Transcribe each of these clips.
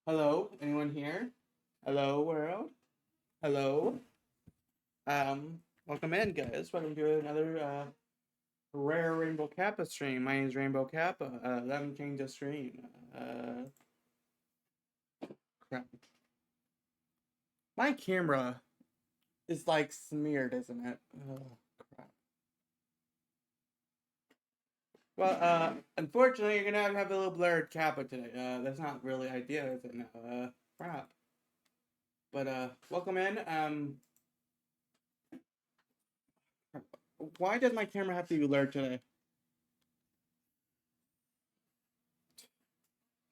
Hello, anyone here? Hello, world. Hello. Welcome in, guys. Welcome to another rare Rainbow Kappa stream. My name is Rainbow Kappa. Let me change the stream. Uh, Crap. My camera is like smeared, isn't it? Oh, crap. Well, unfortunately, you're gonna have a little blurred Kappa today. That's not really ideal, is it? No. Crap. But welcome in. Why does my camera have to be blurred today?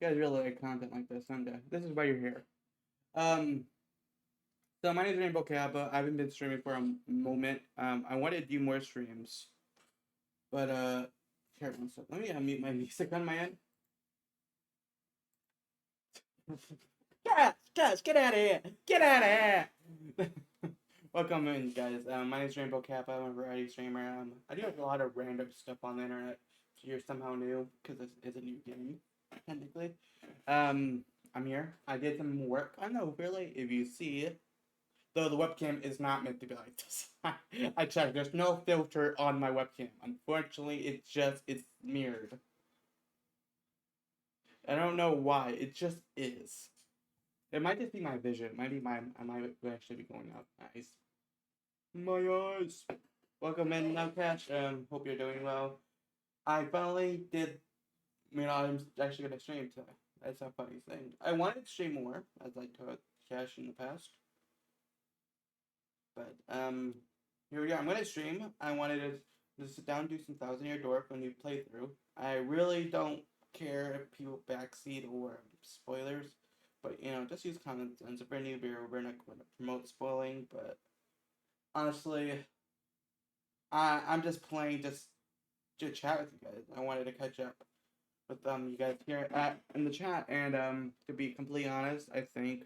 You guys really like content like this, don't you? This is why you're here. Um, so my name is Rainbow Kappa. I haven't been streaming for a moment. I want to do more streams, but here, one second. Let me unmute my music on my end. Guys, get out of here! Get out of here! Welcome in, guys. My name is Rainbow Kappa. I'm a variety streamer. I do have a lot of random stuff on the internet. If you're somehow new, because this is a new game, technically. I'm here. I did some work on the overlay. If you see, though the webcam is not meant to be like this. I checked. There's no filter on my webcam. Unfortunately, it's mirrored. I don't know why. It just is. It might just be my vision. It might be I might actually be going up. Nice. My eyes. Welcome in, Nowcash. Hope you're doing well. I finally did. I'm actually gonna stream today. That's a funny thing. I wanted to stream more, as I told Cash in the past. But here we go. I'm gonna stream. I wanted to sit down and do some Thousand Year Door for a new playthrough. I really don't care if people backseat or spoilers, but just use common sense. If we're new beer, we're not going to promote spoiling. But honestly, I'm just playing just to chat with you guys. I wanted to catch up with you guys here in the chat, and to be completely honest, I think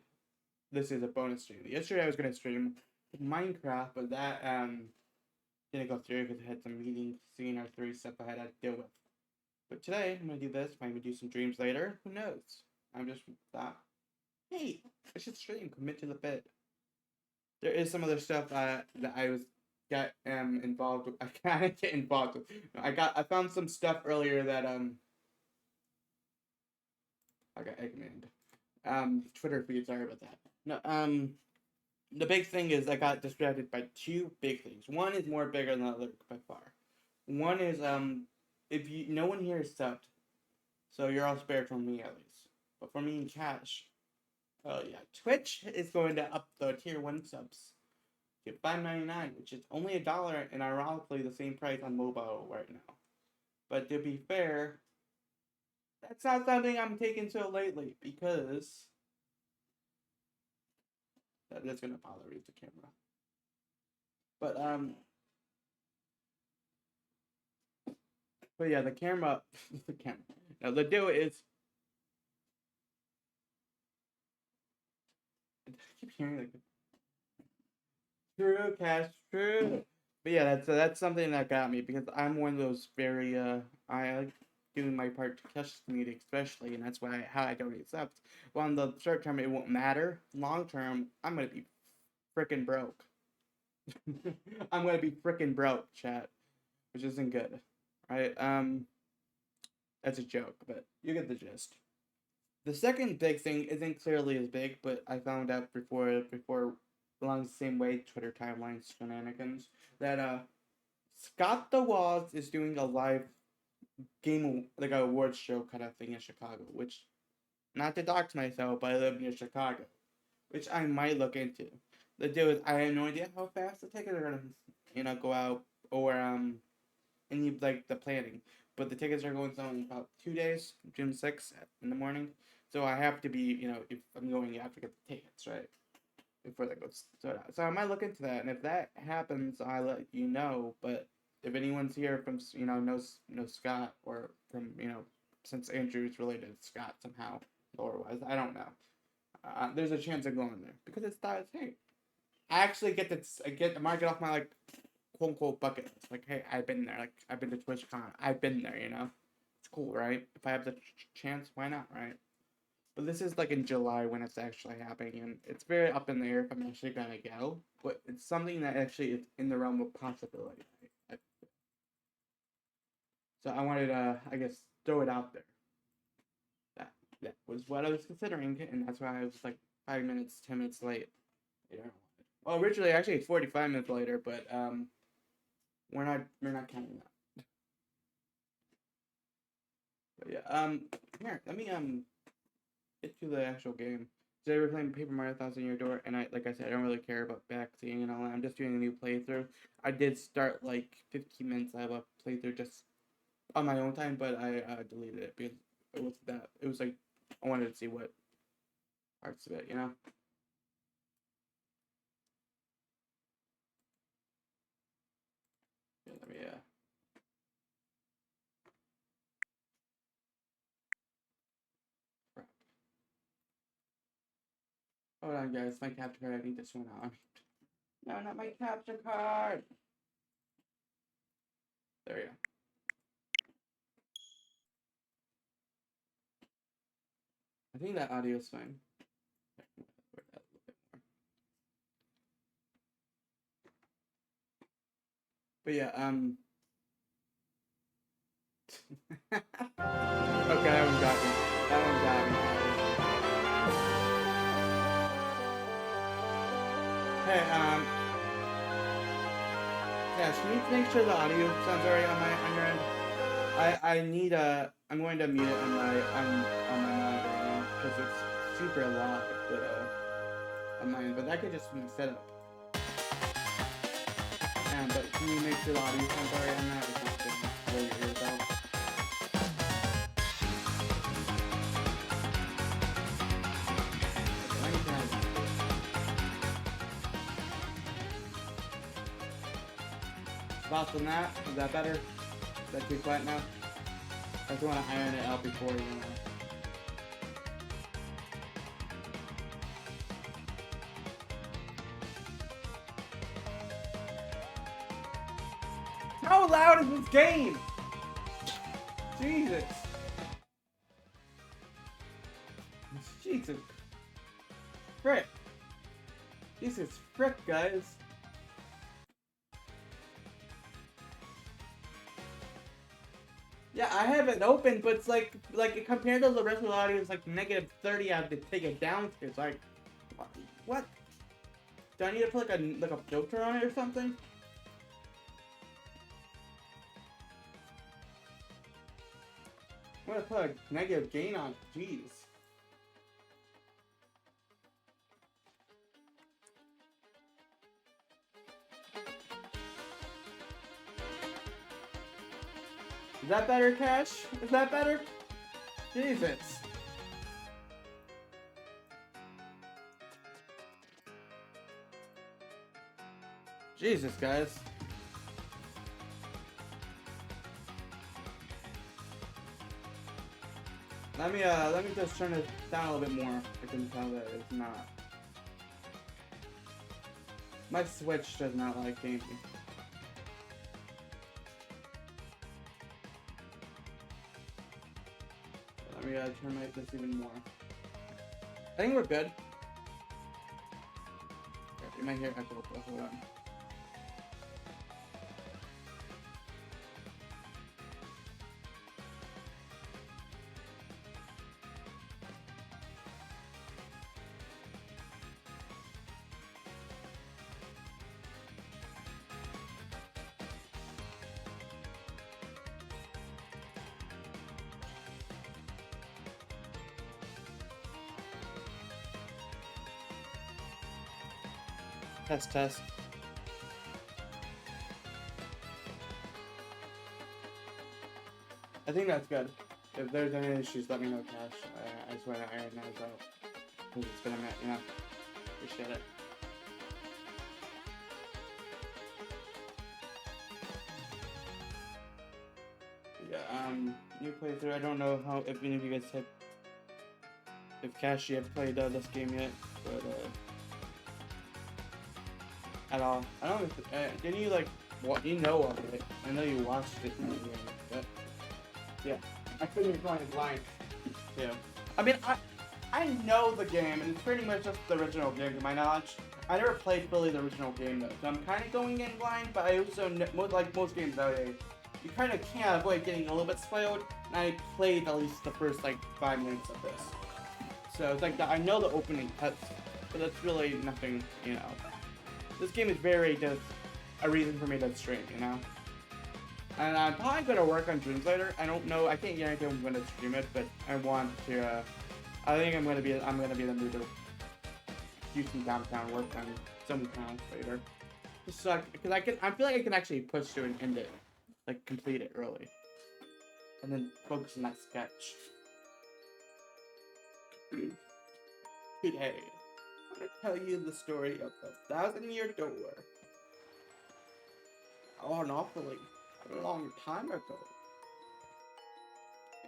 this is a bonus stream. Yesterday I was gonna stream Minecraft, but that didn't go through because I had some meetings, seeing our three stuff I had to deal with. But today I'm gonna do this. I'm gonna do some dreams later. Who knows? I'm just thought, hey, I should stream. Commit to the bit. There is some other stuff that I was got involved with. I kind of get involved with. I found some stuff earlier that I got Eggman. Twitter feed. Sorry about that. No, the big thing is I got distracted by two big things. One is more bigger than the other by far. One is if you no one here is subbed, so you're all spared from me at least. But for me and Cash, oh yeah, Twitch is going to up the tier 1 subs to $5.99, which is only $1, and ironically the same price on mobile right now. But to be fair, that's not something I'm taking so lately because that's gonna bother me with the camera. But but yeah, the camera, the camera. Now the deal is, I keep hearing like true cash, true. But yeah, that's something that got me because I'm one of those very I like doing my part to catch the community especially, and that's why how I don't accept. Well, in the short term, it won't matter. Long term, I'm gonna be freaking broke. I'm gonna be freaking broke, chat, which isn't good, right? That's a joke, but you get the gist. The second big thing isn't clearly as big, but I found out before along the same way Twitter timelines shenanigans that Scott the Walls is doing a live game like a awards show kind of thing in Chicago, which not to dox myself, but I live near Chicago, which I might look into. The deal is I have no idea how fast the tickets are gonna go out or any like the planning. But the tickets are going on in about 2 days, June 6th in the morning. So I have to be, if I'm going, I have to get the tickets, right? Before that goes so I might look into that, and if that happens, I'll let you know. But if anyone's here from knows Scott or from since Andrew's related to Scott somehow or wise, I don't know. There's a chance of going there because it's thought, hey, I actually get this. I might get off my like quote unquote bucket list. Like, hey, I've been there. Like, I've been to TwitchCon. I've been there. It's cool, right? If I have the chance, why not, right? But this is like in July when it's actually happening, and it's very up in the air if I'm actually gonna go. But it's something that actually is in the realm of possibility. So I wanted to, I guess, throw it out there. That was what I was considering, and that's why I was like 5 minutes, 10 minutes late. Yeah. Well, originally actually it's 45 minutes later, but we're not counting that. But yeah, here, let me get to the actual game. Today we're playing Paper Mario Thousand Year Door, and like I said, I don't really care about backseeing and all that. I'm just doing a new playthrough. I did start like 15 minutes of a playthrough just on my own time, but I deleted it because it was that. It was like I wanted to see what parts of it, you know. Yeah, let me crap. Hold on, guys. My capture card. I need this one on. No, not my capture card. There we go. I think that audio is fine. But yeah, okay, that one got me. That one got me. Hey, yeah, can you make sure the audio sounds alright on your end? I need I'm going to mute it on my monitor right now because it's super loud, but on my end. But that could just be set up. But can you make sure the audio sounds alright on that? Or just blow your ears out? Thoughts on that? Is that better? Is that too quiet now? I just want to iron it out before, you know. How loud is this game? Jesus. Jesus. Frick. Jesus frick, guys. Yeah, I have it open, but it's like compared to the rest of the audio, it's like -30. I have to take it down. It's like, what? Do I need to put like a filter on it or something? I'm gonna put a negative gain on it. Jeez. Is that better, Cash? Is that better? Jesus. Jesus, guys. Let me just turn it down a little bit more. I can tell that it's not. My Switch does not like gaming. Let me turn this even more. I think we're good. You might hear echo, but hold on. Test. I think that's good. If there's any issues, let me know, Cash. I just want to iron those out. Because it's been a minute, you know? Appreciate it. Yeah, new playthrough. I don't know how, if any of you guys have, if Cash, you have played this game yet, but, at all. I don't didn't you like what you know of it? I know you watched it, but yeah, I couldn't find his line. Yeah, I mean I know the game, and it's pretty much just the original game to my knowledge. I never played fully the original game though, so I'm kind of going in blind. But I also like most games nowadays, you kind of can't avoid getting a little bit spoiled. And I played at least the first like 5 minutes of this, so it's like I know the opening cuts, but that's really nothing, you know. This game is very just a reason for me to stream, you know. And I'm probably gonna work on Dreams later. I don't know. I can't guarantee I'm gonna stream it, but I want to. I think I'm gonna be in the mood to do some downtown work on some towns later. Just so because I feel like I can actually push through and end it, like complete it early, and then focus on that sketch. Today, I'm gonna tell you the story of the 1,000-year door. Oh, an awfully long time ago.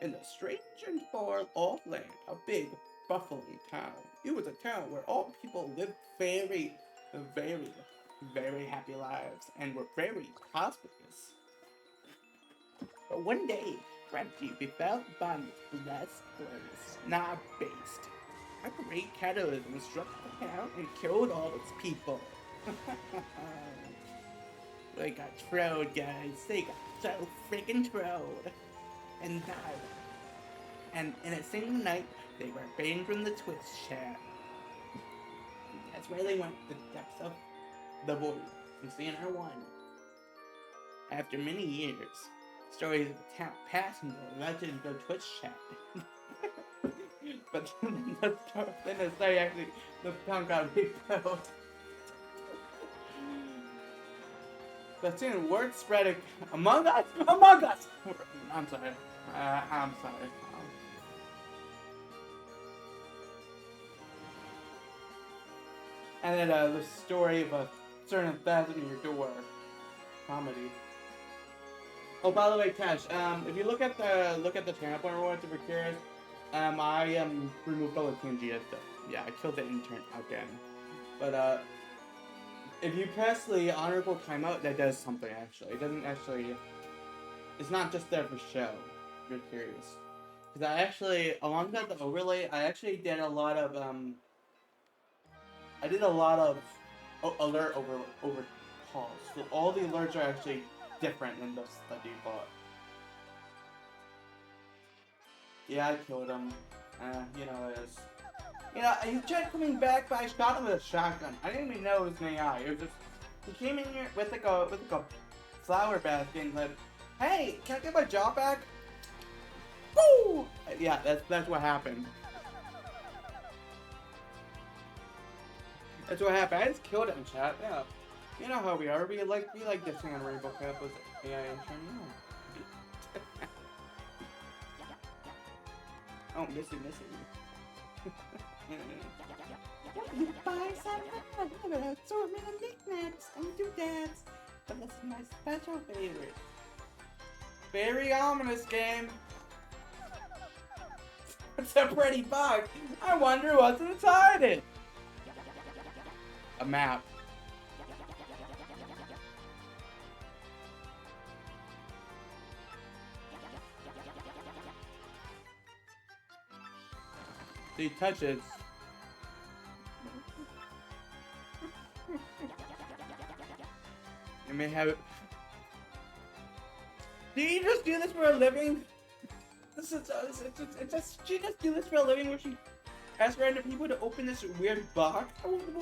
In the strange and far-off land, a big, bustling town. It was a town where all people lived very, very, very happy lives and were very prosperous. But one day, tragedy befell upon this blessed place, not based. A great cataclysm struck the town and killed all its people. They got trolled, guys. They got so freaking trolled. And died. And in a single night, they were banned from the Twitch chat. That's where they went, the depths of the void. You see in R1. After many years, stories of the town passed into the legend of Twitch chat. But then the story actually, the town got rebuilt. But soon word spread among us. I'm sorry. I'm sorry. And then the story of a certain 1,000-year door comedy. Oh, by the way, Cash. If you look at the channel point rewards, if you're curious, I removed all the TNG stuff. Yeah, I killed the intern again. But if you press the honorable timeout, that does something actually. It doesn't actually. It's not just there for show. If you're curious, because I actually, alongside the overlay, I actually did a lot of alert over calls. So all the alerts are actually different than the default. Yeah, I killed him. You know it is. You know, he tried coming back, but I shot him with a shotgun. I didn't even know it was an AI. It was just he came in here with like a flower basket and said, "Hey, can I get my job back?" Woo! Yeah, that's what happened. That's what happened. I just killed it in chat. Yeah, you know how we are. We like this thing on Rainbow Cup with AI intern. Yeah. Oh, missing. You buy some assortment of knickknacks and doodads, but this is my special favorite. Very ominous game. It's a pretty box. I wonder what's inside it. A map. So you touch it. You may have it. Do you just do this for a living? She just do this for a living where she asks random people to open this weird box?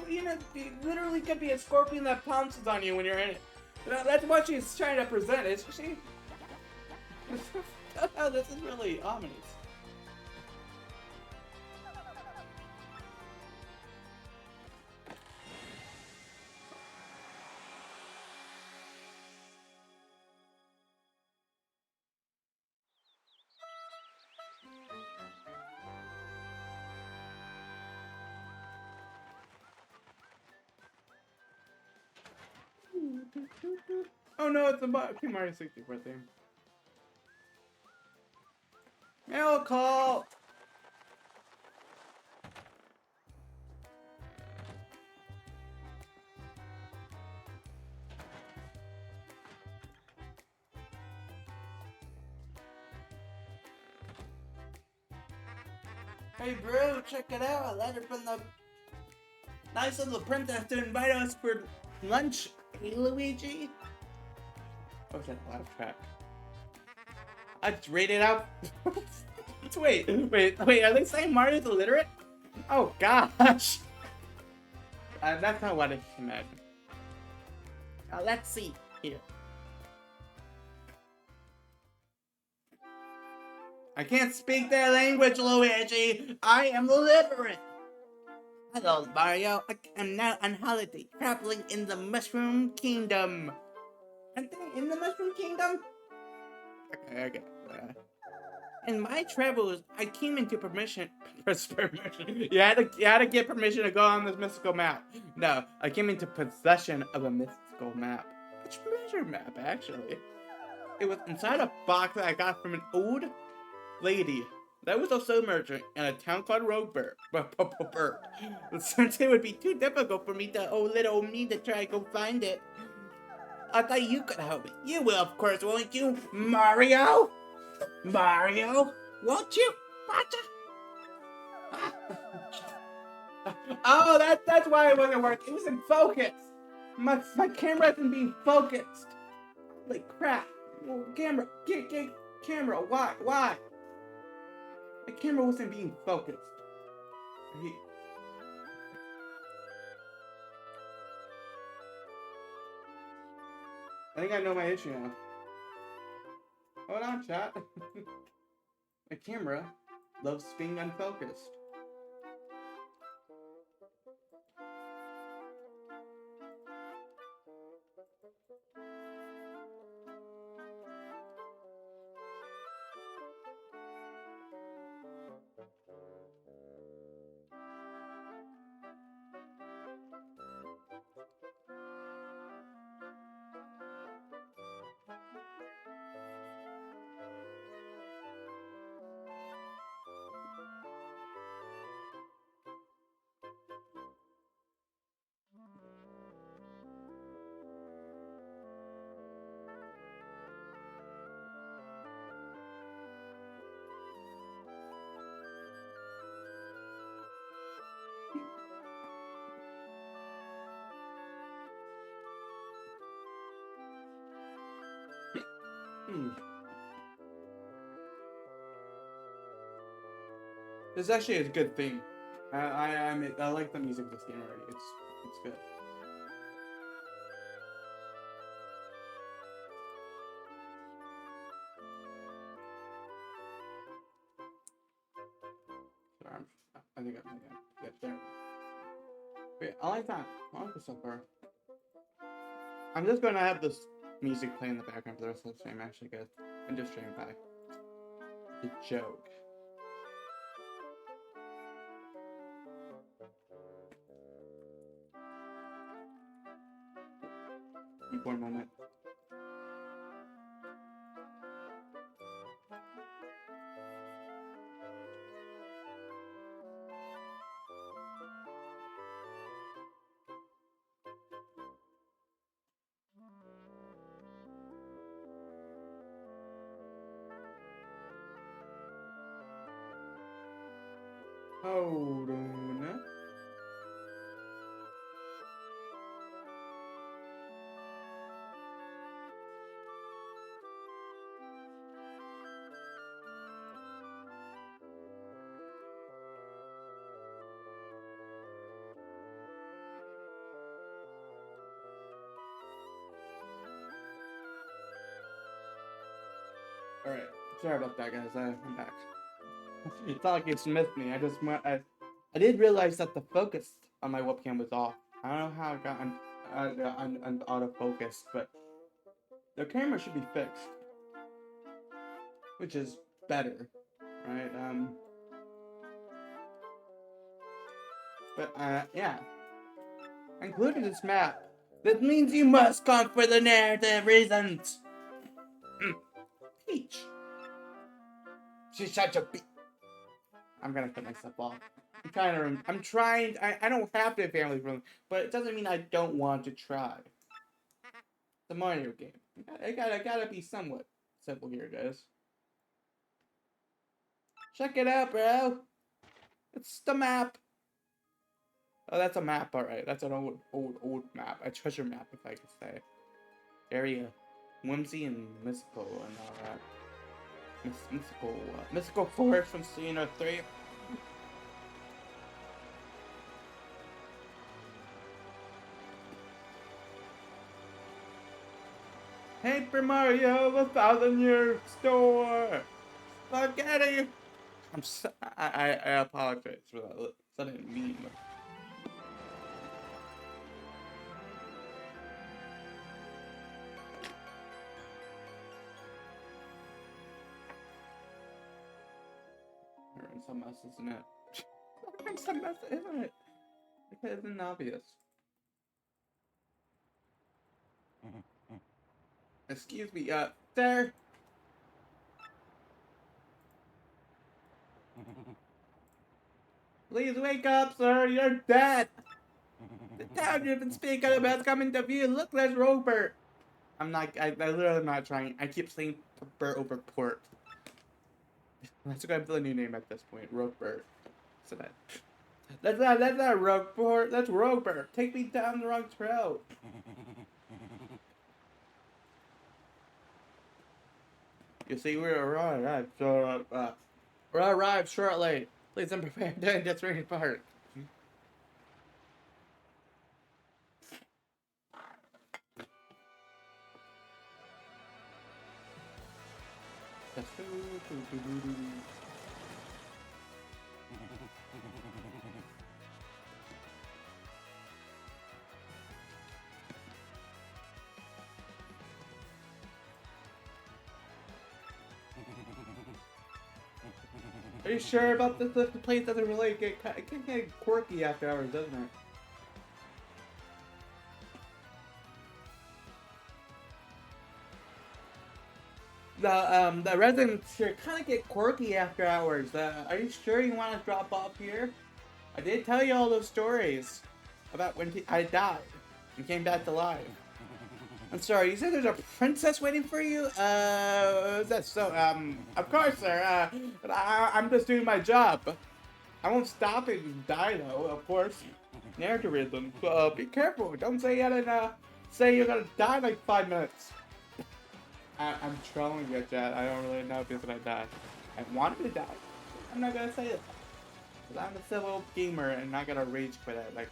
You know, it literally could be a scorpion that pounces on you when you're in it. That's what she's trying to present, is she? Oh, this is really ominous. Oh no, it's a Mario 64 thing. Mail call! Hey bro, check it out. A letter from the nice little princess to invite us for lunch. Hey Luigi. Oh, that laugh track. I just read it out. wait. Are they saying Mario's illiterate? Oh gosh. That's not what I meant. Let's see here. I can't speak their language, Luigi. I am illiterate. Hello, Mario. I am now on holiday, traveling in the Mushroom Kingdom. Aren't they in the Mushroom Kingdom? Okay. In my travels, I came into permission. You had to get permission to go on this mystical map. No, I came into possession of a mystical map. A treasure map, actually. It was inside a box that I got from an old lady that was also a merchant in a town called Rogueburg. Since it would be too difficult for me to little me to try to go find it, I thought you could help me. You will, of course, won't you, Mario? Mario, won't you? Gotcha. Oh, that's why it wasn't working. It wasn't focused. My camera isn't being focused. Like crap. Well, camera, get camera. Why? My camera wasn't being focused. I think I know my issue now. Hold on, chat. My camera loves being unfocused. This actually is a good thing. I like the music of this game already. It's good. Sorry, I think I'm gonna get there. Wait, I like that. I like this so far. I'm just gonna have this music play in the background for the rest of the stream. Actually, good. I'm just streaming by. The joke. One moment. Hold on. Alright, sorry about that, guys. I'm back. It's not like it's missed me. I did realize that the focus on my webcam was off. I don't know how it got out of focus, but the camera should be fixed, which is better, right? Yeah. Including this map. That means you must come for the narrative reasons. Peach. She's such a I'm gonna cut myself off. I'm trying. I don't have to family room, but it doesn't mean I don't want to try. The Mario game. I gotta be somewhat simple here, guys. Check it out, bro. It's the map. Oh, that's a map, alright. That's an old map. A treasure map, if I could say. Area. Whimsy and mystical and all that. Mystical forest from Xeno 3. Paper Mario, 1,000-year store. Spaghetti. I apologize for that sudden meme. We're in some mess, isn't it? We're in some mess, isn't it? Because it's obvious. Excuse me, sir. Please wake up, sir. You're dead. The town you've been speaking about is coming to view. Look, there's Robert. I'm not. I literally am not trying. I keep saying Bert over Port. Let's go with the new name at this point. Robert. So that. That's not Robert. That's Robert. Take me down the wrong trail. You see, we're arrived. So, we're arrived shortly. Please I'm prepared to enter Rain Park. Are you sure about this? The place doesn't really it can get quirky after hours, doesn't it? The residents here kind of get quirky after hours. Are you sure you want to drop off here? I did tell you all those stories about when I died and came back to life. I'm sorry, you said there's a princess waiting for you? That's so, of course, sir, but I'm just doing my job. I won't stop if you die, though, of course. Narratism, be careful, don't say say you're gonna die in like 5 minutes. I'm trolling you, Chad. I don't really know if he's gonna die. I want him to die. I'm not gonna say it. But I'm a civil gamer and not gonna rage quit it. Like,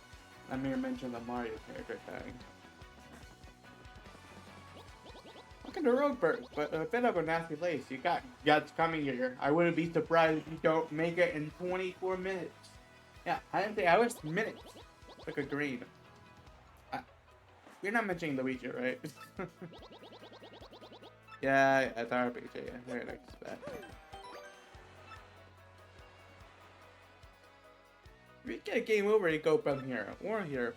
I may mention the Mario character thing. Look at the Roguebird, but a bit of a nasty place. You got guts coming here. I wouldn't be surprised if you don't make it in 24 minutes. Yeah, I didn't say hours, minutes. Like a green. You're not mentioning Luigi, right? Yeah, it's RPG. Yeah, very nice. If you get a game over, you go from here or here.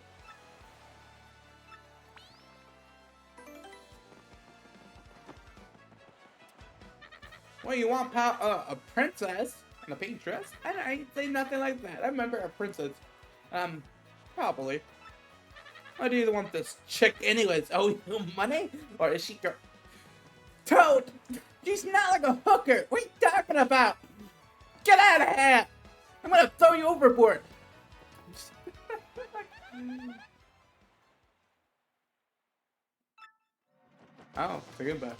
Well, you want a princess in a pink dress? I ain't say nothing like that. I remember a princess. Probably. Why do you want this chick anyways? Oh, you money? Or is she Toad! She's not like a hooker! What are you talking about? Get out of here! I'm gonna throw you overboard! Oh, it's a Goomba.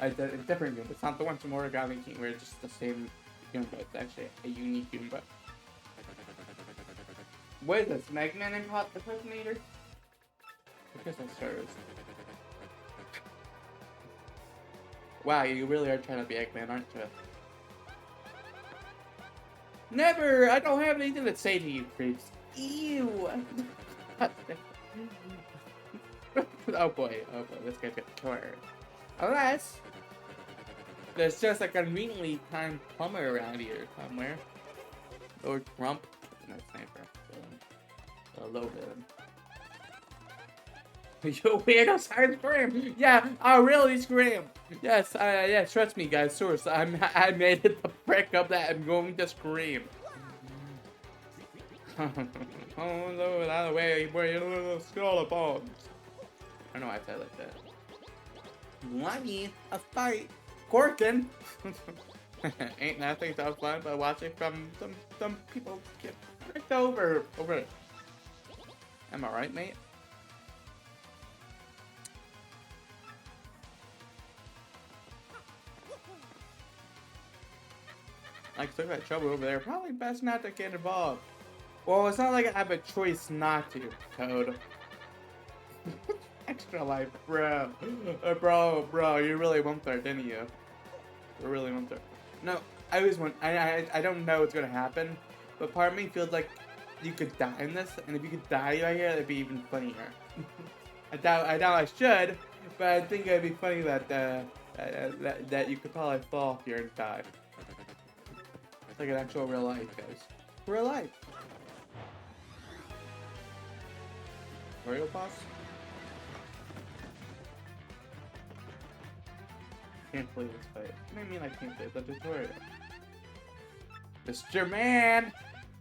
It's a different Goomba. It's not the one from Origami King where it's just the same Goomba. It's actually a unique Goomba. What is this? Megman impersonator? I guess I started. Wow, you really are trying to be Eggman, aren't you? Never! I don't have anything to say to you, creeps. Ew! Oh boy, this guy's got torn. Unless there's just a conveniently timed plumber around here somewhere. Or Trump. No, sniper. So, a little bit. You weirdo started scream. Yeah, I really scream. Yes, yeah, trust me, guys. Source, I made it the prick up that I'm going to scream. Oh no, out of the way, where you little skull bones. I don't know why I said it like that. Money, a fight, Corkin. Ain't nothing so fun but watching from some people get tricked over it. Am I right, mate? Like, look at that trouble over there. Probably best not to get involved. Well, it's not like I have a choice not to, Toad. Extra life, bro. Bro, you really went there, didn't you? You really went there. No, I always want. I don't know what's gonna happen, but part of me feels like you could die in this, and if you could die right here, it'd be even funnier. I doubt I should, but I think it'd be funny that that you could probably fall here and die. It's like an actual real life, guys. Real life. Oreo boss? Can't play this fight. What do you mean I can't play the tutorial? Mr. Man!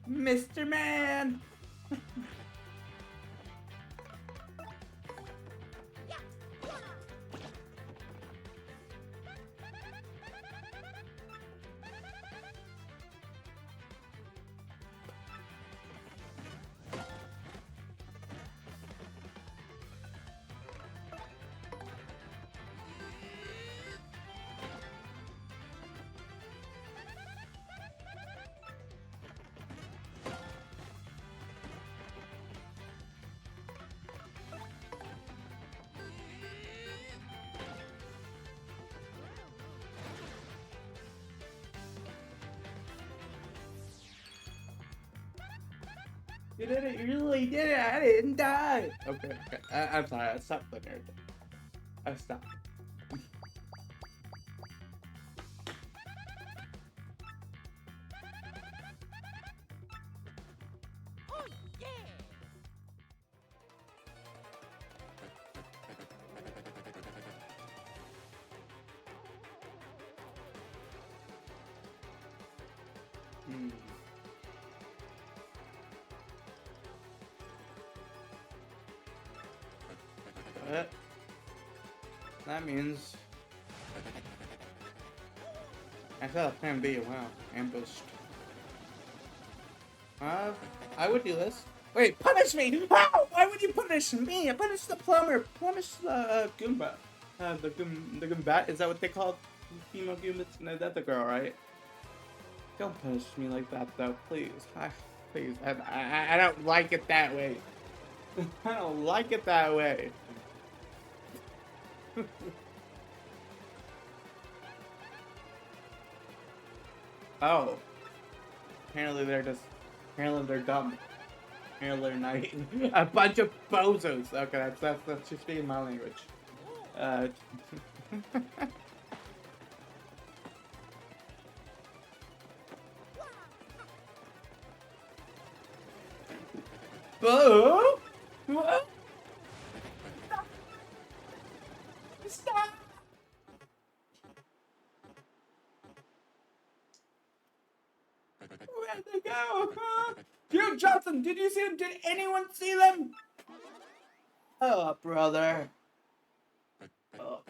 Mr. Man! You did it! You really did it! I didn't die! Okay. I'm sorry, I stopped the narrative. I stopped. But that means I saw a plan B. Wow, ambushed. I would do this. Wait, punish me! How? Why would you punish me? Punish the plumber. Punish the Goomba. The Goombat. Is that what they call female Goombas? No, that's a girl, right? Don't punish me like that, though, please. Please. I don't like it that way. I don't like it that way. Oh. Apparently they're dumb. Apparently they're naive. A bunch of bozos. Okay, that's just being my language. Boo! What? Stop! Where'd they go? Huh? Dude, Johnson, did you see them? Did anyone see them? Oh, brother. Oh,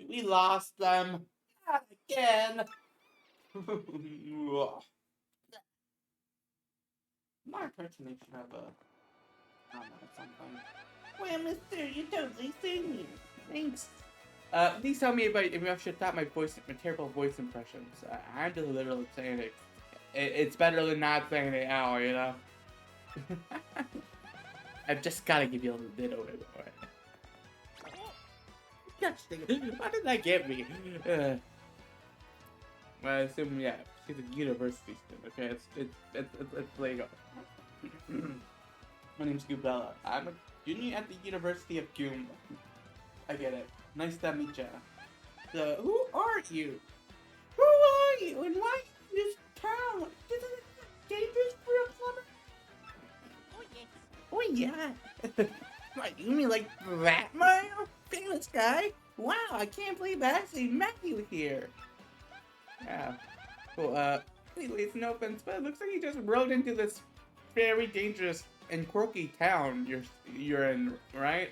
we lost them. Not again. My impersonation of I don't know, something. Well, mister, you totally sing me. Thanks. Please tell me if I should stop my terrible voice impressions. I'm just literally saying it. It's better than not saying it out, you know? I've just gotta give you a little bit of it. Why did that get me? Well, I assume, yeah, she's a university student, okay? It's Lego. My name's Goobella. I'm a junior at the University of Goom. I get it. Nice to meet ya. So, who are you? Who are you? And why in this town? Isn't it dangerous for a plumber? Oh yeah. What, you mean like that, Mario? Famous guy? Wow, I can't believe I actually met you here. Yeah. Well, anyways, no offense, but it looks like you just rode into this very dangerous and quirky town you're in, right?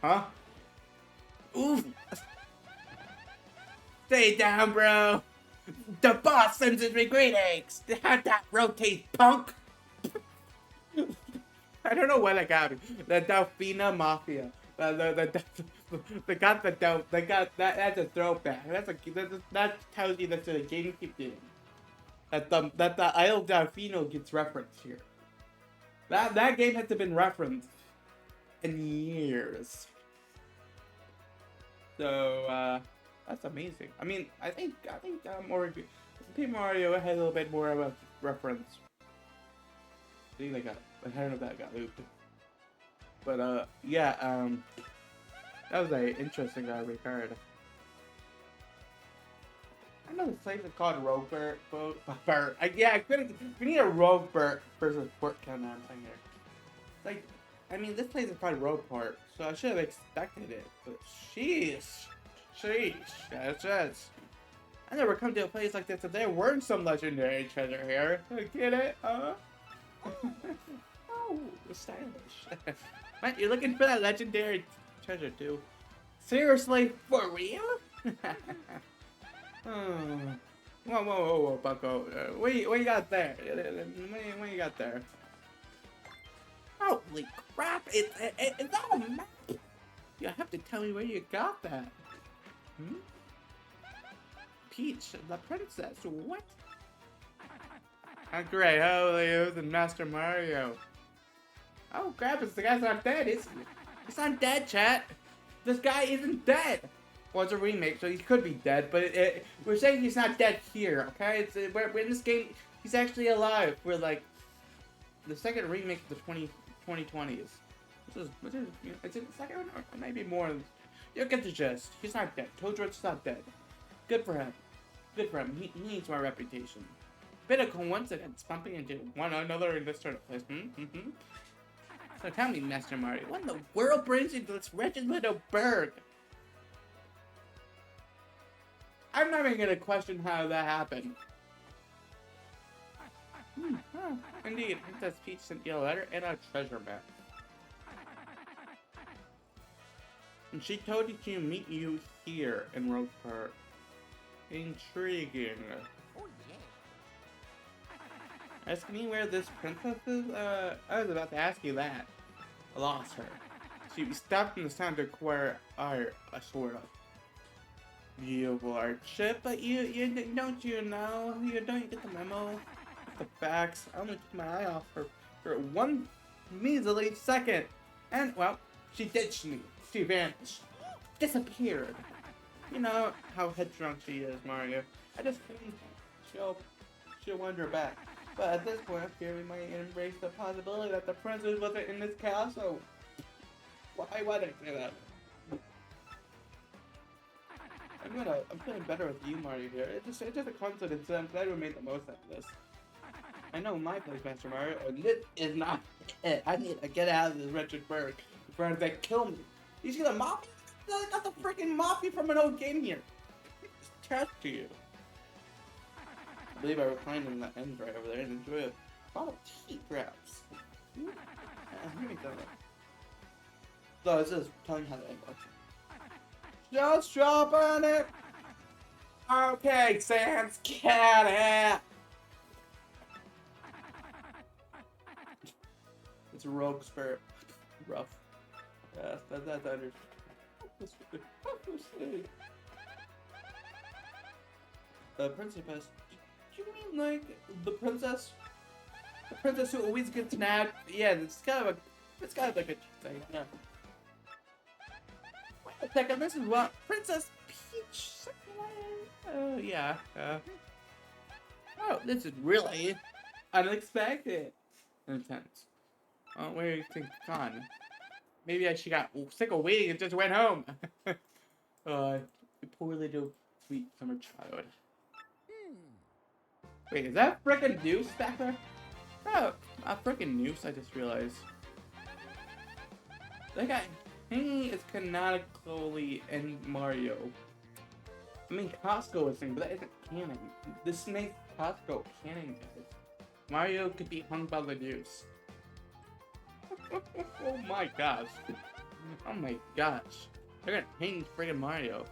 Huh? Oof. Stay down, bro. The boss sends his greetings. How that rotate, punk? I don't know what I got. The Delfina Mafia. They got the they got that. That's a throwback. That tells you that's a GameCube game. That the Isle Delfino gets referenced here. That game has been referenced in years. So that's amazing. I mean, I think Super Mario had a little bit more of a reference. I think I don't know if that got looped. But yeah, that was an interesting regard. I know this place is called Rogue Burt. Yeah, I couldn't. We need a Rogue Burt versus Port County thing here. Like, I mean, this place is called Rogue Port, so I should have expected it. But sheesh, that's. I never come to a place like this if there weren't some legendary treasure here. Get it? Oh, stylish. What, you're looking for that legendary treasure too? Seriously? For real? Whoa, Bucko. What you got there? What you got there? Holy crap! It's all a map! You have to tell me where you got that. Peach, the princess, what? Oh great, holy, it was Master Mario. Oh crap, it's the guy's not dead, is he? He's not dead, chat. This guy isn't dead. Well, it's a remake, so he could be dead, but we're saying he's not dead here, okay? We're in this game, he's actually alive. We're like, the second remake of the 2020s. It's in the second one, or maybe more. You'll get the gist. He's not dead. Toad's not dead. Good for him. Good for him. He needs my reputation. Bit of coincidence, bumping into one another in this sort of place. So tell me, Master Mario, what in the world brings you to this wretched little burg? I'm not even gonna question how that happened. Indeed, Princess Peach sent you a letter and a treasure map. And she told you to meet you here in Rogue Park. Intriguing. Oh yeah. Ask me where this princess is? I was about to ask you that. I lost her. She stopped in the town to acquire art, sort of. Beautiful art ship, but you don't get the memo? The facts. I only took my eye off her for one measly second. And, well, she ditched me. She vanished. Disappeared. You know how headstrong she is, Mario. I just think she'll wander back. But at this point, I fear we might embrace the possibility that the princess wasn't in this castle. Why would I say that? I'm feeling better with you, Mario, here. It's just a coincidence, and I'm glad we made the most out of this. I know my place, Master Mario, and this is not it. I need to get out of this wretched burg before they kill me. You see the mafia? I got the freaking mafia from an old game here. It's attached to you. I believe I reclined in the end right over there and enjoy a bottle of tea, perhaps. Let me tell you. So this is telling you how to end works. Just drop on it. Okay, Sans, get it. It's a rogue spirit. Rough. Yes, that's under. The princess. Do you mean like the princess? The princess who always gets nabbed? Yeah, it's kind of a good thing. Yeah. Wait a second, this is what Princess Peach. Oh yeah. Oh, this is really unexpected. Intense. Oh, where do you think it's gone? Maybe she got sick of waiting and just went home. Poor little sweet summer child. Wait, is that frickin' Noose back there? Oh, a frickin' Noose, I just realized. That guy, he is canonically in Mario. I mean, Costco is thing, but that isn't canon. This makes Costco canon, guys. Mario could be hung by the Noose. Oh my gosh. Oh my gosh. They're gonna hang friggin' Mario.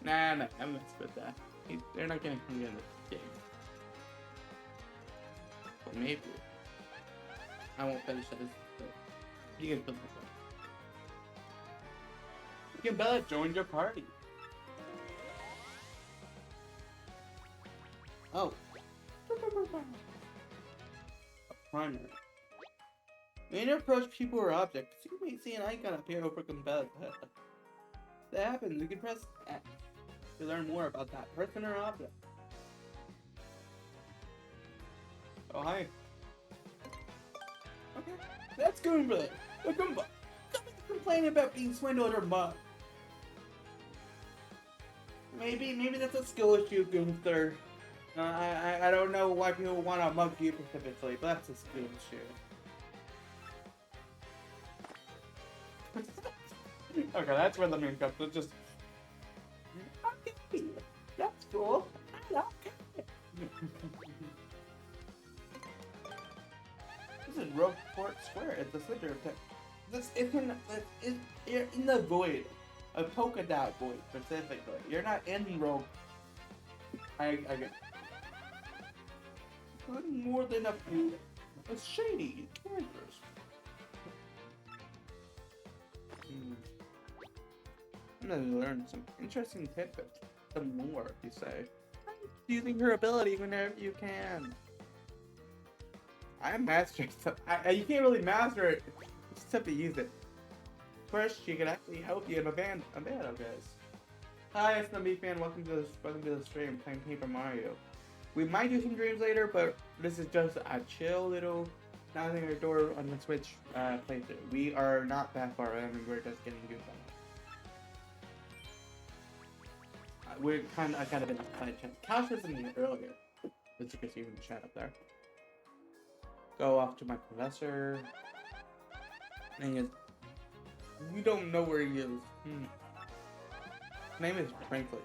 Nah, I'm not with that. They're not gonna come in this game. But maybe. I won't finish this. But you can finish it. You can Bella join your party. Oh. A primary. When you approach people or objects, you may see an icon appear over Bella's head. That happens, you can press X to learn more about that person or object. Oh, hi. Okay, that's Goomba. The Goomba. Someone's complaining about being swindled or mugged. Maybe that's a skill issue, Goomster. I don't know why people want to mug you specifically, but that's a skill issue. Okay, that's where the main comes. It's just okay, that's cool. I like it. This is Rogueport Square. It's the center of town. You're in the void, a polka dot void specifically. You're not in Rogue. I get. More than a few. It's shady characters. I'm gonna learn some interesting tidbits. Some more, you say. Using her ability whenever you can. I'm mastering stuff. You can't really master it. You just have to use it. First, she can actually help you in a band, guys. Hi, it's the fan. Welcome to the stream playing Paper Mario. We might do some dreams later, but this is just a chill little knocking our door on the Switch playthrough. We are not that far in, and we're just getting good on it. We're kind of in a side chat. Cash was in here earlier. As you can see in the chat up there. Go off to my professor. Thing is, we don't know where he is. His name is Franklin.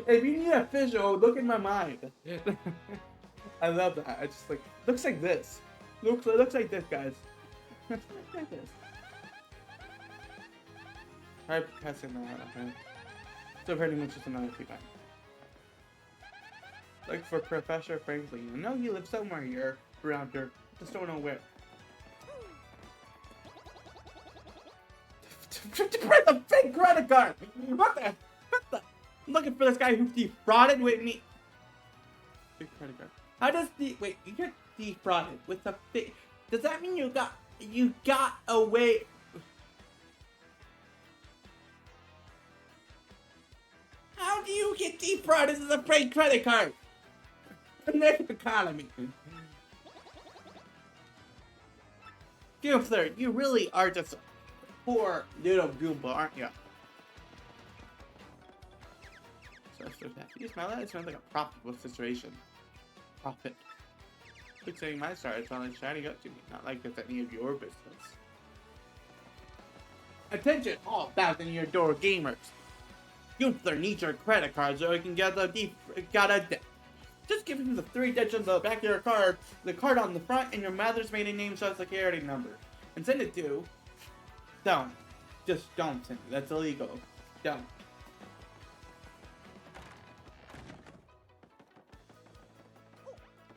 If you need a visual, look in my mind. I love that. I just looks like this. Looks like this, guys. Looks like this. Alright, passing that. Okay. So pretty much just another feedback. Like for Professor Franklin, I know he lives somewhere here, around here. Just don't know where. Press a fake credit card. What the? I'm looking for this guy who defrauded with me. Fake credit card. How does wait? You get defrauded with a fake? Does that mean you got away? How do you get defrauded with a fake credit card? The next economy. Goomba, you really are just a poor little Goomba, aren't you? You smell that? It smells like a profitable situation. Profit. Quit saying my star. It's only shining up to me. Not like it's any of your business. Attention, all 1,000-year-door gamers. Goomba needs your credit card so he can get just give him the 3 digits on the back of your card, the card on the front, and your mother's maiden name social security number. And send it to... Don't. Just don't send it. That's illegal. Don't.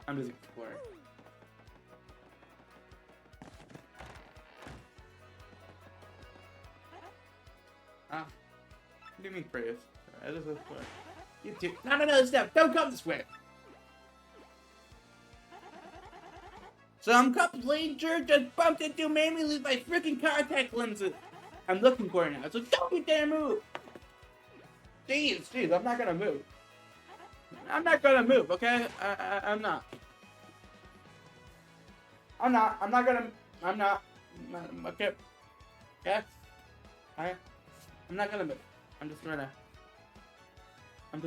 I'm just exploring. What do you mean, Prius? I just explore. You two. Not another step. Don't come this way. Some complete jerk just bumped into me and lose my freaking contact lenses. I'm looking for it now, so don't you dare move. Jeez, I'm not gonna move. I'm not gonna move, okay? I'm not. I'm not. Okay. Yeah. I'm not gonna move. I'm just gonna. I'm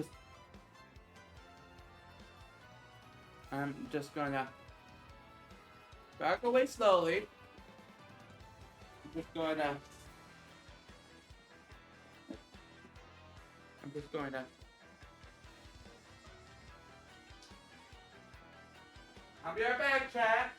just gonna back away slowly. I'm just going to. I'll be right back, chat.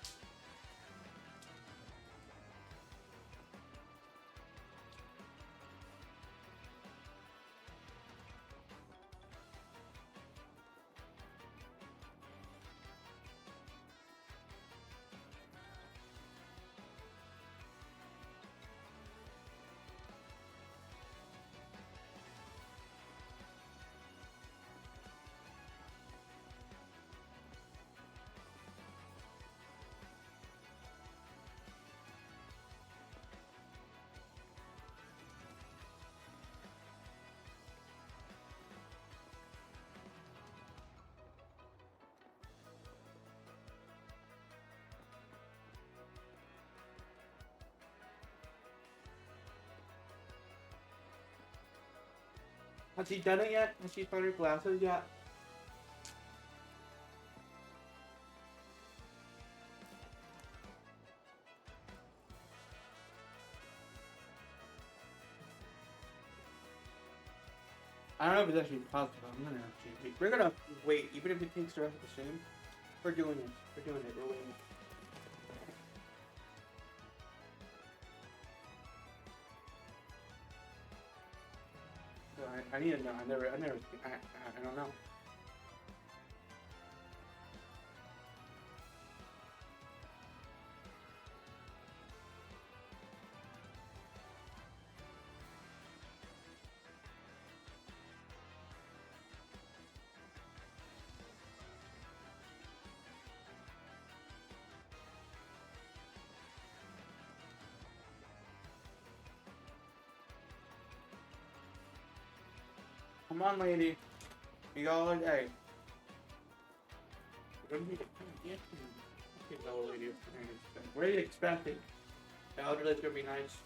Has she done it yet? Has she found her glasses yet? I don't know if it's actually possible. I'm gonna actually. We're gonna wait, even if it takes the rest of the stream. We're doing it. We're doing it. We're waiting. So I need to know. I don't know. Come on, lady. You got all day. What are you expecting? The elderly's gonna be nice.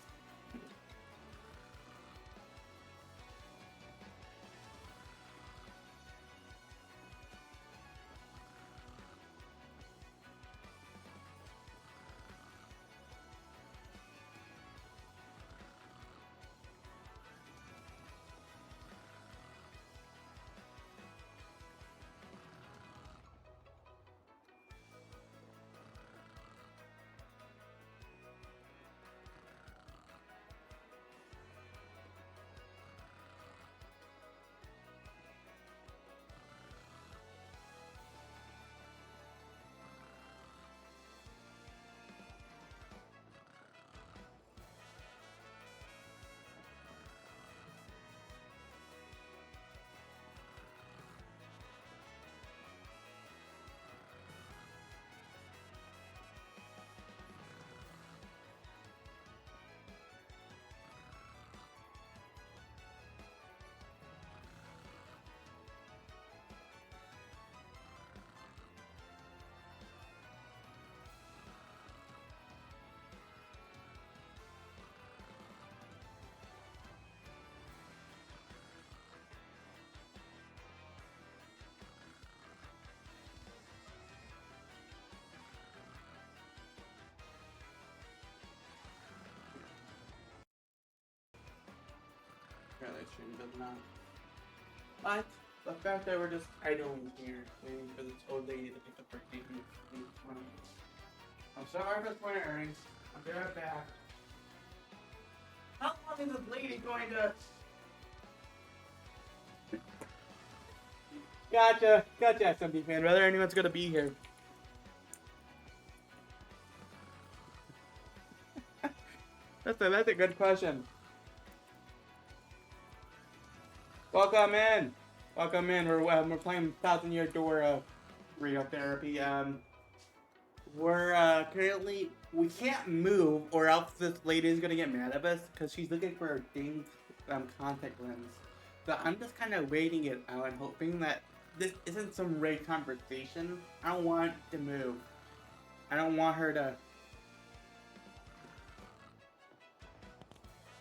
Yeah, that stream does not. But the fact that we're just idling here, waiting for this old lady to pick up her TV. I'm sorry for spoiling earnings. I'll be right back. How long is this lady going to? Gotcha, SMD fan. Whether anyone's gonna be here. That's a good question. Welcome in. We're playing 1,000-Year Door Real Therapy. We're currently we can't move, or else this lady is gonna get mad at us because she's looking for a dinged contact lens. So I'm just kind of waiting it out and hoping that this isn't some raid conversation. I don't want to move. I don't want her to.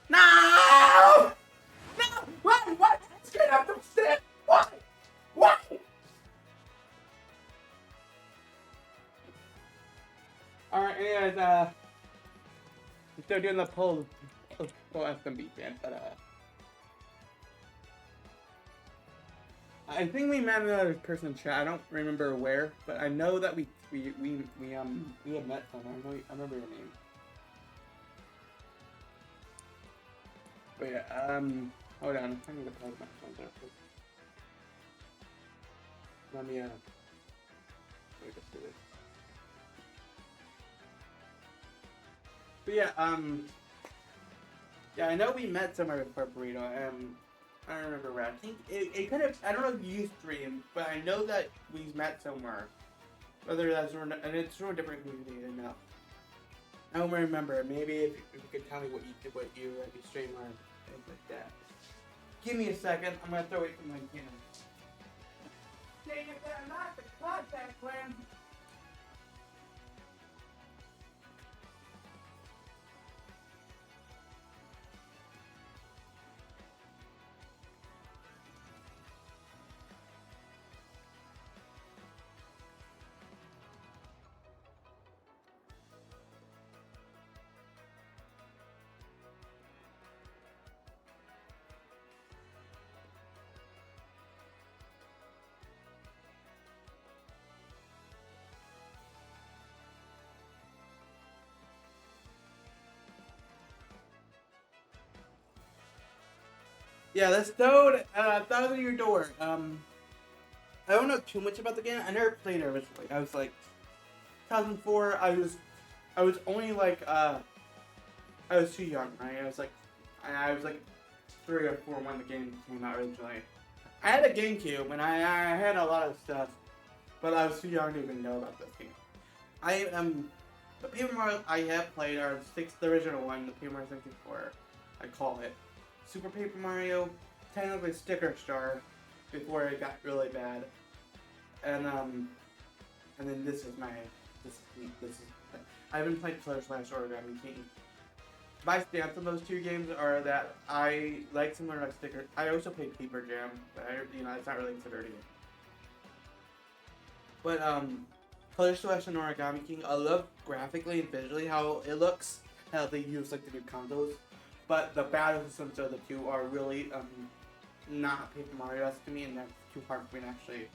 No! No! What? I'm scared of them stick! What? Alright, anyways, I'm still doing the poll SMB fan, but I think we met another person in chat. I don't remember where, but I know that we had met someone. I remember your name. But yeah, hold on. I need to plug my phone there. Let me, let me just do this. But yeah, yeah, I know we met somewhere before Burrito. I don't remember where. I think it kind of, I don't know if you streamed, but I know that we met somewhere. Whether that's and it's from a different community, I don't know. I don't remember. Maybe if you could tell me what you did, what you stream or things like that. Give me a second. I'm gonna throw it from my can. Dang it, they're not the contact lens. Yeah, this Toad, Thousand Year Door. I don't know too much about the game. I never played it originally. I was like, 2004. I was only like, I was too young, right? I was like 3 or 4 when the game came out originally. I had a GameCube and I had a lot of stuff, but I was too young to even know about this game. The Paper Mario I have played are the original one, the Paper Mario 64. I call it Super Paper Mario, technically Sticker Star, before it got really bad, and then this is my this is. I haven't played Color Slash Origami King. My stance on those two games are that I like similar like Sticker. I also played Paper Jam, but it's not really considered a game. But Color Slash and Origami King, I love graphically and visually how it looks, how they use like the new consoles. But the battle systems of the two are really not Paper Mario-esque to me, and that's too hard for me to actually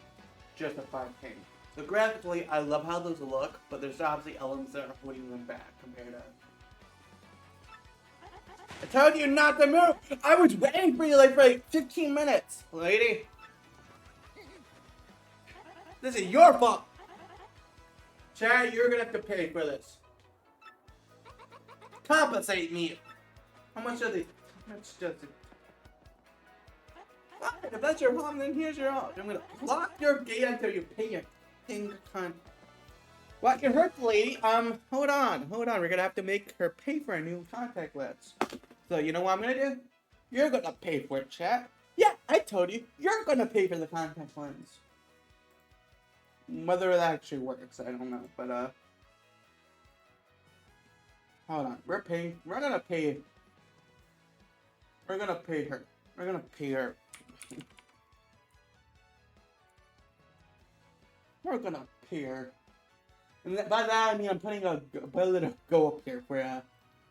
justify paying. So graphically, I love how those look, but there's obviously elements that are holding them back compared to. I told you not to move! I was waiting for you like for like 15 minutes, lady! This is your fault! Chad, you're gonna have to pay for this. Compensate me! How much are these? How much does it? Fine, if that's your problem, then here's your own. I'm gonna lock your gate until you pay your ping cunt. Well, it hurts, lady. Hold on. We're gonna have to make her pay for a new contact lens. So, you know what I'm gonna do? You're gonna pay for it, chat. Yeah, I told you. You're gonna pay for the contact lens. Whether that actually works, I don't know. But, hold on. We're gonna pay. We're gonna pay her. We're gonna pay her. We're gonna pay her. And by that I mean I'm putting a little go up here for I'm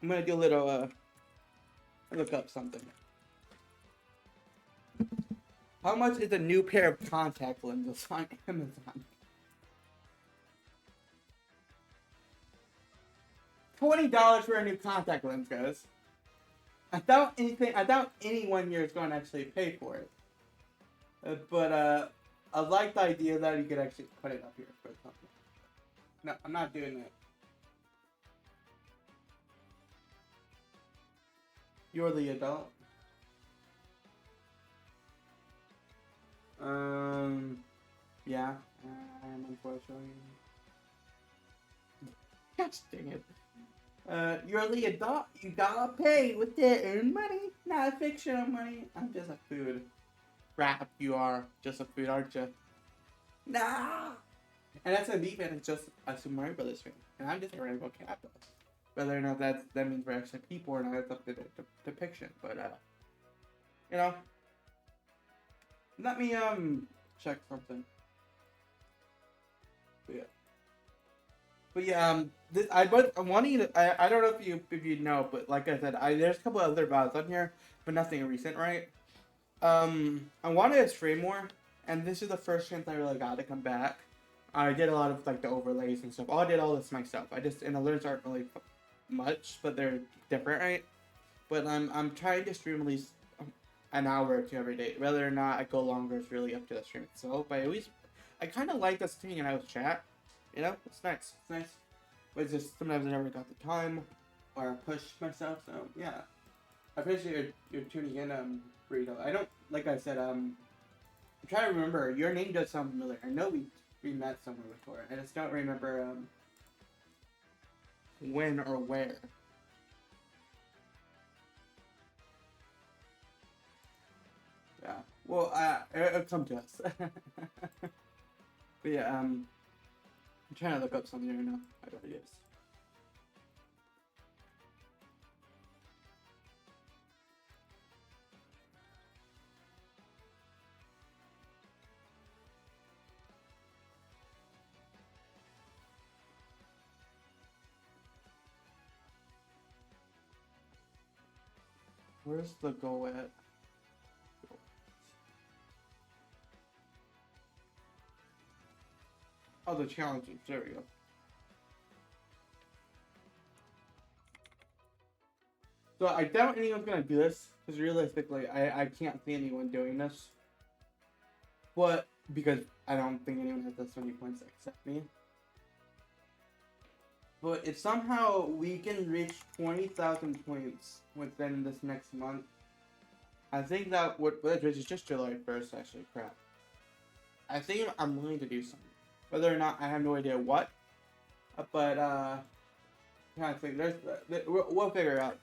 gonna do a little look up something. How much is a new pair of contact lenses on Amazon? $20 for a new contact lens, guys. I doubt anyone here is going to actually pay for it. But I like the idea that you could actually put it up here for something. No, I'm not doing that. You're the adult. Yeah, I am unfortunately. Gosh dang it. You're the adult. You gotta pay with their own money, not fictional money. I'm just a food. Crap, you are just a food, aren't you? Nah. And that's a me fan. It's just a Super Mario Brothers fan, and I'm just a Rainbow Cat. Whether or not that means we're actually people or not, it's up to the depiction. But you know, let me check something. But yeah, I'm wanting to. I don't know if you know, but like I said, there's a couple other VODs on here, but nothing recent, right? I wanted to stream more, and this is the first chance I really got to come back. I did a lot of like the overlays and stuff. I did all this myself. And the alerts aren't really much, but they're different, right? But I'm trying to stream at least an hour or two every day. Whether or not I go longer is really up to the stream itself. But at least I kind of like us hanging out with chat. You know, it's nice. It's nice. But it's just sometimes I never got the time or push myself. So yeah, I appreciate you're tuning in, Burrito. I don't, like I said, I'm trying to remember. Your name does sound familiar. I know we met somewhere before. I just don't remember when or where. Yeah. Well, it'll come to us. But yeah, I'm trying to look up something right now. I don't know. Yes. Where's the goal at? Oh, the challenges. There we go. So I doubt anyone's gonna do this Because realistically, I can't see anyone doing this. But, because I don't think anyone has this many points except me. But if somehow we can reach 20,000 points within this next month, I think that would, which is just July 1st, actually, crap. I think I'm willing to do something. Whether or not, I have no idea what. But, kind of think, we'll figure it out.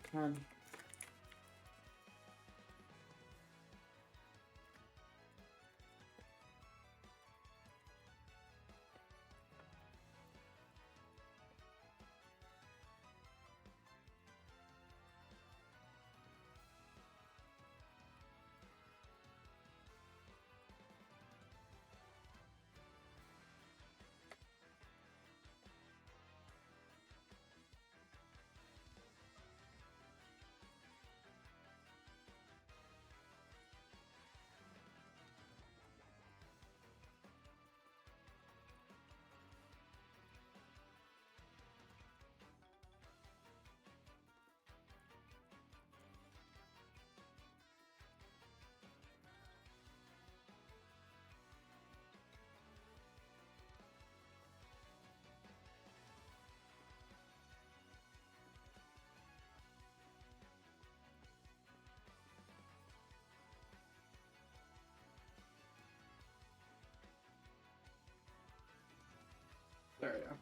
There we go.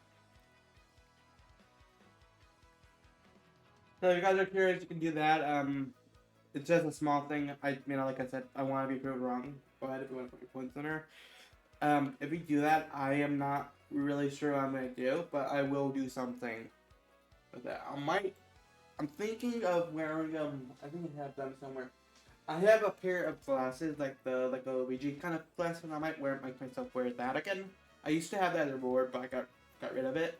So if you guys are curious, you can do that. It's just a small thing. Like I said, I want to be proved wrong. Go ahead if you want to put your points in there. If we do that, I am not really sure what I'm gonna do, but I will do something with that. I'm thinking of wearing I think I have them somewhere. I have a pair of glasses, like the Luigi kind of glasses, and I might make myself wear that again. I used to have that as a reward, but I got rid of it.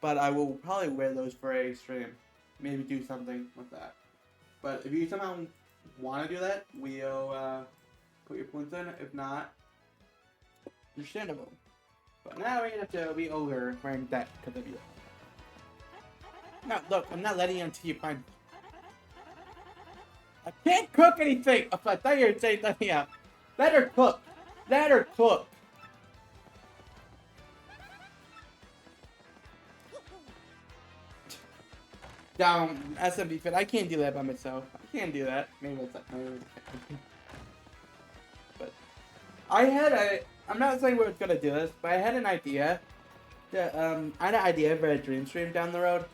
But I will probably wear those for a stream. Maybe do something with that. But if you somehow want to do that, we'll put your points in. If not, understandable. But now we have to be over wearing that because of you. No, look, I'm not letting you until you find. I can't cook anything! I thought you were saying something else. Let her cook! Let her cook! Down, SMB fit. I can't do that by myself. I can't do that. Maybe it's but I'm not saying we're gonna do this, but I had an idea. I had an idea for a dream stream down the road.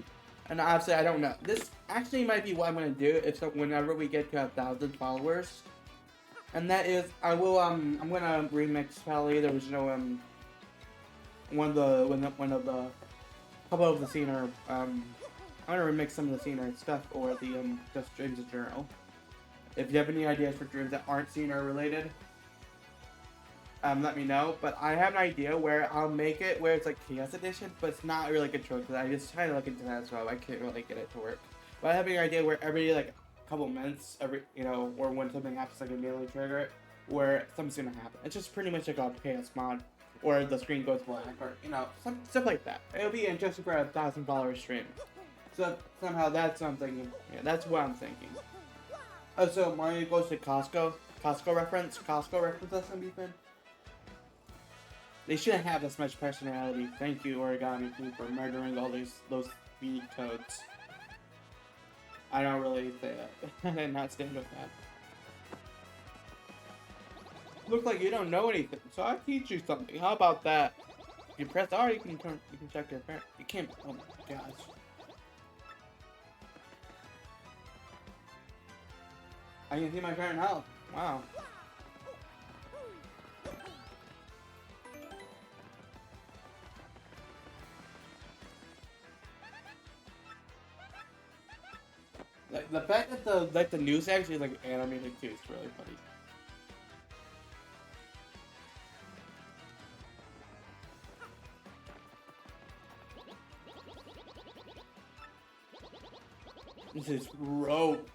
And obviously, I don't know. This actually might be what I'm gonna do whenever we get to 1,000 followers. And that is, I'm gonna remix probably the original one of the couple of the scener I'm gonna remix some of the scener stuff or the just dreams in general. If you have any ideas for dreams that aren't scener related, let me know. But I have an idea where I'll make it where it's like Chaos Edition, but it's not really controlled because I just try to look into that as well. I can't really get it to work. But I have an idea where every like couple minutes, or when something happens, like a melee trigger it, where something's gonna happen. It's just pretty much like a chaos mod, or the screen goes black, or some stuff like that. It'll be interesting for a 1,000 follower stream. So somehow that's something. Yeah, that's what I'm thinking. Oh, so Mario goes to Costco. Costco reference SMB fan. They shouldn't have this much personality. Thank you, Origami King, for murdering all those speed codes. I don't really say that. I did not stand with that. Look like you don't know anything, so I'll teach you something. How about that? If you press R, you can check your parent. You can't. Oh my gosh. I can see my current health. Wow. Like the fact that the news actually is like animated too is really funny. This is rope.